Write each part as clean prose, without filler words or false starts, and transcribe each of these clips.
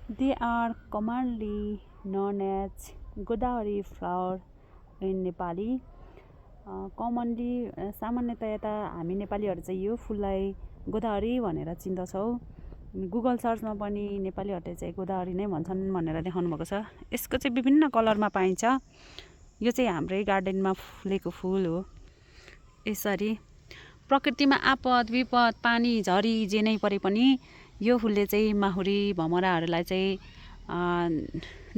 They are commonly known as Godavari flower in Nepali. Commonly सामान्यतया यता हामी नेपालीहरू चाहिँ यो फुललाई गोदावरी भनेर चिन्दछौँ। गुगल सर्चमा पनि नेपालीहरूले चाहिँ गोदावरी नै भन्छन् भनेर देखाउनु भएको छ। यसको चाहिँ विभिन्न कलरमा पाइन्छ। यो चाहिँ हाम्रै गार्डनमा फुलेको फुल हो। यसरी प्रकृतिमा आपद विपद पानी झरी जे नै परे पनि यो फुलले चाहिँ माहुरी भमराहरूलाई चाहिँ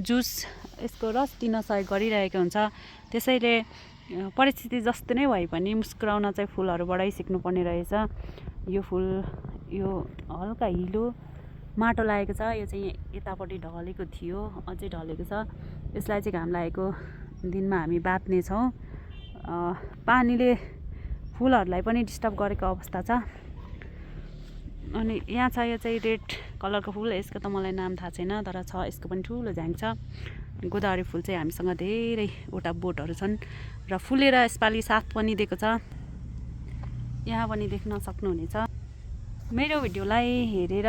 जुस यसको रस दिन सहयोग गरिरहेको हुन्छ। त्यसैले परिस्थिति जस्तो नै भए पनि मुस्कुराउन चाहिँ फुलहरूबाटै सिक्नुपर्ने रहेछ। यो फुल यो हल्का हिलो माटो लागेको छ। यो चाहिँ यतापट्टि ढलेको थियो, अझै ढलेको छ। यसलाई चाहिँ घाम लागेको दिनमा हामी बाँध्नेछौँ। पानीले फुलहरूलाई पनि डिस्टर्ब गरेको अवस्था छ। अनि यहाँ छ यो चाहिँ रेड कलरको फुल। यसको त मलाई नाम थाहा छैन, तर छ यसको पनि ठुलो झ्याङ छ। गोदावरी फुल चाहिँ हामीसँग धेरैवटा बोटहरू छन् र फुलेर यसपालि साथ पनि दिएको छ। यहाँ पनि देख्न सक्नुहुनेछ। मेरो भिडियोलाई हेरेर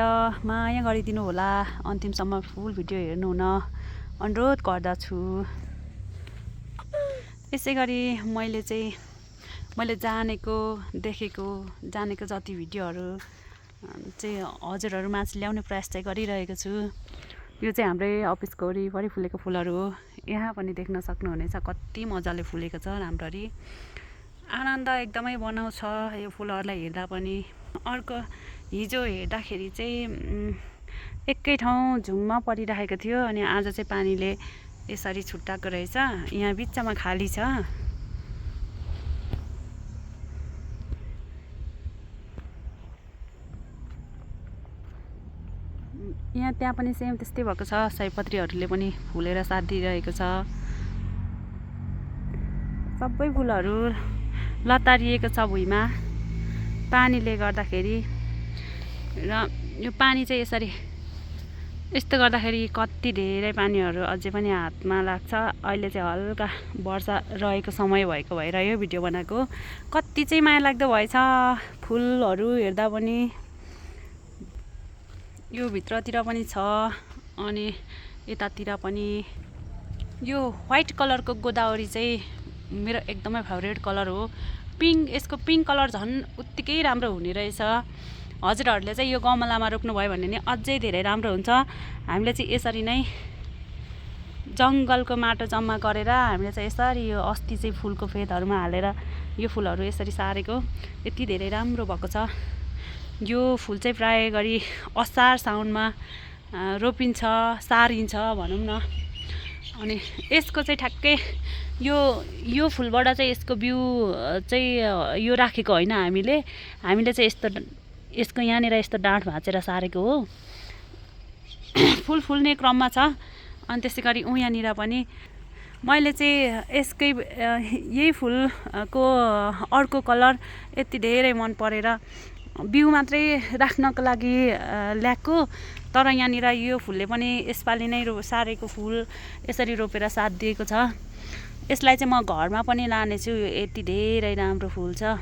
माया गरिदिनु होला। अन्तिमसम्म फुल भिडियो हेर्नु हुन अनुरोध गर्दछु। यसै गरी मैले जानेको जति भिडियोहरू चाहिँ हजुरहरूमाझ ल्याउने प्रयास चाहिँ गरिरहेको छु। यो चाहिँ हाम्रै अफिसको वरिपरि फुलेको फुलहरू हो। यहाँ पनि देख्न सक्नुहुनेछ कति मजाले फुलेको छ राम्ररी। आनन्द एकदमै बनाउँछ यो फुलहरूलाई हेर्दा पनि। अर्को हिजो हेर्दाखेरि चाहिँ एकै ठाउँ झुममा परिरहेको थियो, अनि आज चाहिँ पानीले यसरी छुट्टाएको रहेछ। यहाँ बिचमा खाली छ। यहाँ त्यहाँ पनि सेम त्यस्तै भएको छ। सयपत्रीहरूले पनि फुलेर साथ दिइरहेको छ। सबै फुलहरू लतारिएको छ भुइँमा पानीले गर्दाखेरि। र यो पानी चाहिँ यस्तो गर्दाखेरि कति धेरै पानीहरू अझै पनि हातमा लाग्छ। अहिले चाहिँ हल्का वर्षा रहेको समय भएको भएर यो भिडियो बनाएको। कति चाहिँ माया लाग्दो भएछ फुलहरू हेर्दा पनि। यो भित्रतिर पनि छ, अनि यतातिर पनि। यो व्हाइट कलरको गोदावरी चाहिँ मेरो एकदमै फेभरेट कलर हो। यसको पिङ्क कलर झन् उत्तिकै राम्रो हुने रहेछ। हजुरहरूले चाहिँ यो गमलामा रोप्नुभयो भने नि अझै धेरै राम्रो हुन्छ। हामीले चाहिँ यसरी नै जङ्गलको माटो जम्मा गरेर हामीले चाहिँ यसरी यो अस्ति चाहिँ फुलको फेदहरूमा हालेर यो फुलहरू यसरी सारेको यति धेरै राम्रो भएको छ। यो फुल चाहिँ प्राय गरी असार साउनमा रोपिन्छ, सारिन्छ भनौँ न। अनि यसको चाहिँ ठ्याक्कै यो फुलबाट चाहिँ यसको बिउ चाहिँ यो राखेको होइन हामीले चाहिँ यसको यहाँनिर यस्तो डाँठ भाँचेर सारेको हो। फुल फुल्ने क्रममा छ। अनि त्यसै गरी यहाँनिर पनि मैले चाहिँ यही फुलको अर्को कलर यति धेरै मन परेर बिउ मात्रै राख्नको लागि ल्याएको। तर यहाँनिर यो फुलले पनि यसपालि नै सारेको फुल यसरी रोपेर साथ दिएको छ। यसलाई चाहिँ म घरमा पनि लानेछु। यति धेरै राम्रो फुल छ।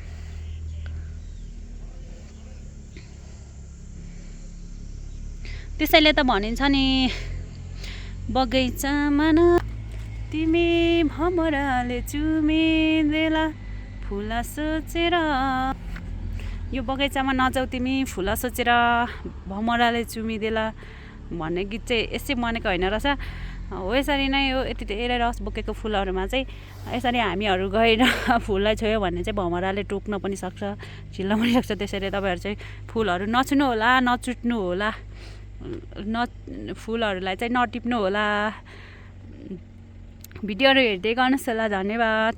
त्यसैले त भनिन्छ नि, बगैँचामा न तिमी भमराले चुमिदेला फुला सोचेर। यो बगैँचामा नजाऊ तिमी फुला सोचेर भमराले चुमिदेला भन्ने गीत चाहिँ यसै बनेको होइन रहेछ। हो यसरी नै यो यति धेरै रस बोकेको फुलहरूमा चाहिँ यसरी हामीहरू गएर फुललाई छोयो भने चाहिँ भमराले टोक्न पनि सक्छ, छिल्न पनि सक्छ। त्यसैले तपाईँहरू चाहिँ फुलहरू नछुनु होला, नचुट्नु होला, फुलहरूलाई चाहिँ नटिप्नु होला। भिडियोहरू हेर्दै गर्नुहोस् होला। धन्यवाद।